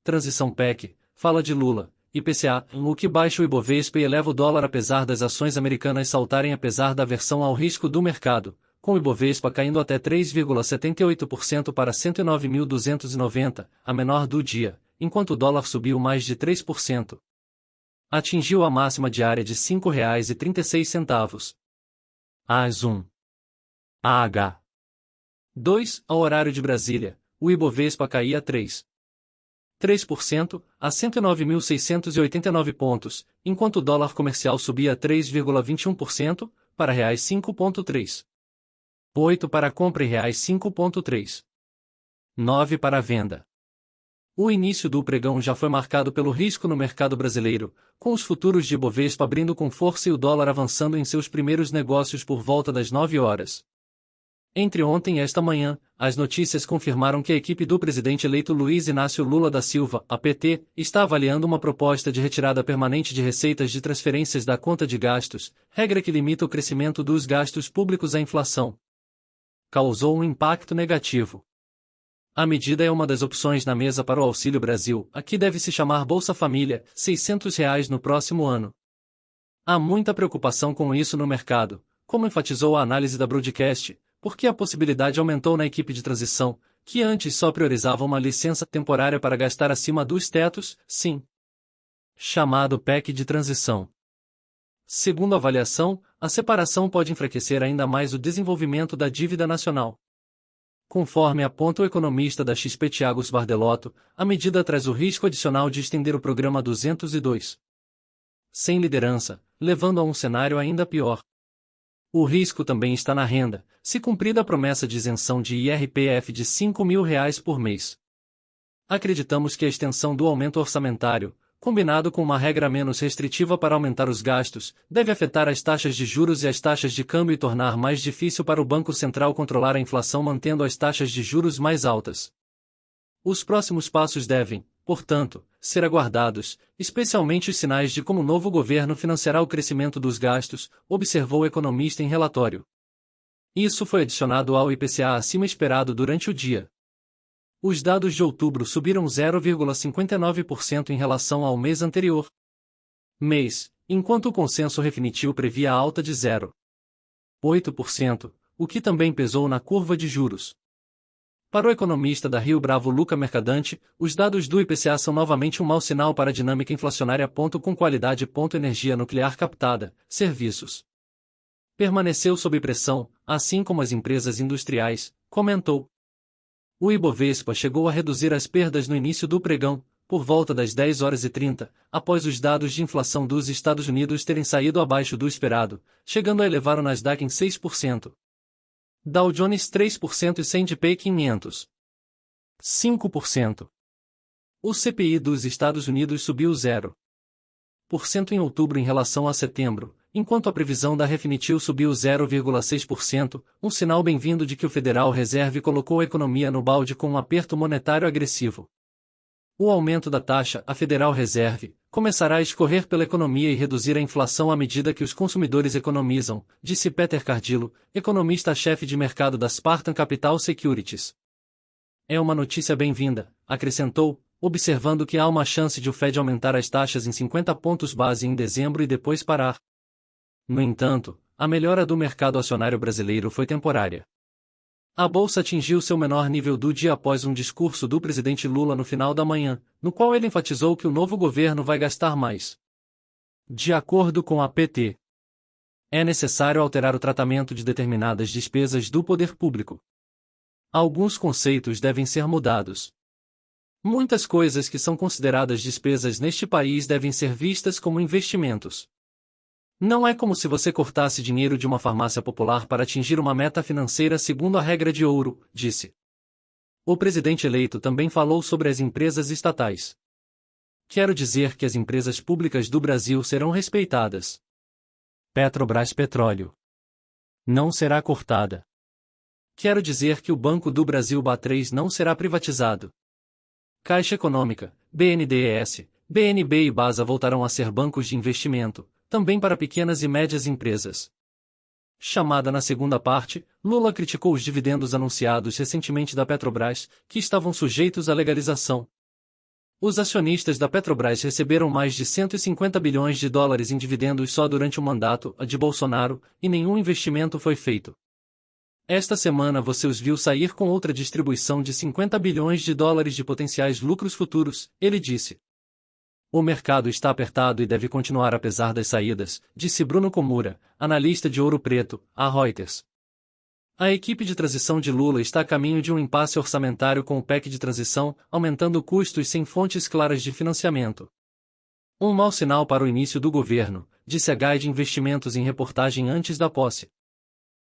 Transição PEC, fala de Lula, IPCA, o que baixa o Ibovespa e eleva o dólar apesar das ações americanas saltarem apesar da aversão ao risco do mercado, com o Ibovespa caindo até 3,78% para 109.290, a menor do dia, enquanto o dólar subiu mais de 3%. Atingiu a máxima diária de R$ 5,36. AS 1. AH. 2. Ao horário de Brasília, o Ibovespa caía 3% a 109.689 pontos, enquanto o dólar comercial subia 3,21% para R$ 5,38 para a compra e R$ 5,39 para a venda. O início do pregão já foi marcado pelo risco no mercado brasileiro, com os futuros de Ibovespa abrindo com força e o dólar avançando em seus primeiros negócios por volta das 9 horas. Entre ontem e esta manhã, as notícias confirmaram que a equipe do presidente eleito Luiz Inácio Lula da Silva, a PT, está avaliando uma proposta de retirada permanente de receitas de transferências da conta de gastos, regra que limita o crescimento dos gastos públicos à inflação. Causou um impacto negativo. A medida é uma das opções na mesa para o Auxílio Brasil, aqui deve se chamar Bolsa Família, R$ 600 no próximo ano. Há muita preocupação com isso no mercado, como enfatizou a análise da Broadcast, porque a possibilidade aumentou na equipe de transição, que antes só priorizava uma licença temporária para gastar acima dos tetos, sim. Chamado PEC de transição. Segundo a avaliação, a separação pode enfraquecer ainda mais o desenvolvimento da dívida nacional. Conforme aponta o economista da XP Thiago Bardelotto, a medida traz o risco adicional de estender o programa 202. Sem liderança, levando a um cenário ainda pior. O risco também está na renda, se cumprida a promessa de isenção de IRPF de R$ 5.000 por mês. Acreditamos que a extensão do aumento orçamentário, combinado com uma regra menos restritiva para aumentar os gastos, deve afetar as taxas de juros e as taxas de câmbio e tornar mais difícil para o Banco Central controlar a inflação mantendo as taxas de juros mais altas. Os próximos passos devem, portanto, ser aguardados, especialmente os sinais de como o novo governo financiará o crescimento dos gastos, observou o economista em relatório. Isso foi adicionado ao IPCA acima esperado durante o dia. Os dados de outubro subiram 0,59% em relação ao mês anterior. Enquanto o consenso definitivo previa a alta de 0,8%, o que também pesou na curva de juros. Para o economista da Rio Bravo Luca Mercadante, os dados do IPCA são novamente um mau sinal para a dinâmica inflacionária. Com qualidade. Energia nuclear captada, serviços. Permaneceu sob pressão, assim como as empresas industriais, comentou. O Ibovespa chegou a reduzir as perdas no início do pregão, por volta das 10h30, após os dados de inflação dos Estados Unidos terem saído abaixo do esperado, chegando a elevar o Nasdaq em 6%. Dow Jones 3% e S&P 500. 5%. O CPI dos Estados Unidos subiu 0% em outubro em relação a setembro, enquanto a previsão da Refinitiv subiu 0,6%, um sinal bem-vindo de que o Federal Reserve colocou a economia no balde com um aperto monetário agressivo. O aumento da taxa, a Federal Reserve, começará a escorrer pela economia e reduzir a inflação à medida que os consumidores economizam, disse Peter Cardillo, economista-chefe de mercado da Spartan Capital Securities. É uma notícia bem-vinda, acrescentou, observando que há uma chance de o Fed aumentar as taxas em 50 pontos base em dezembro e depois parar. No entanto, a melhora do mercado acionário brasileiro foi temporária. A bolsa atingiu seu menor nível do dia após um discurso do presidente Lula no final da manhã, no qual ele enfatizou que o novo governo vai gastar mais. De acordo com a PT, é necessário alterar o tratamento de determinadas despesas do poder público. Alguns conceitos devem ser mudados. Muitas coisas que são consideradas despesas neste país devem ser vistas como investimentos. Não é como se você cortasse dinheiro de uma farmácia popular para atingir uma meta financeira segundo a regra de ouro, disse. O presidente eleito também falou sobre as empresas estatais. Quero dizer que as empresas públicas do Brasil serão respeitadas. Petrobras Petróleo não será cortada. Quero dizer que o Banco do Brasil BA3 não será privatizado. Caixa Econômica, BNDES, BNB e Basa voltarão a ser bancos de investimento, também para pequenas e médias empresas. Chamada na segunda parte, Lula criticou os dividendos anunciados recentemente da Petrobras, que estavam sujeitos à legalização. Os acionistas da Petrobras receberam mais de 150 bilhões de dólares em dividendos só durante o mandato de Bolsonaro, e nenhum investimento foi feito. Esta semana você os viu sair com outra distribuição de 50 bilhões de dólares de potenciais lucros futuros, ele disse. O mercado está apertado e deve continuar apesar das saídas, disse Bruno Komura, analista de Ouro Preto, à Reuters. A equipe de transição de Lula está a caminho de um impasse orçamentário com o PEC de transição, aumentando custos sem fontes claras de financiamento. Um mau sinal para o início do governo, disse a Guide Investimentos em reportagem antes da posse.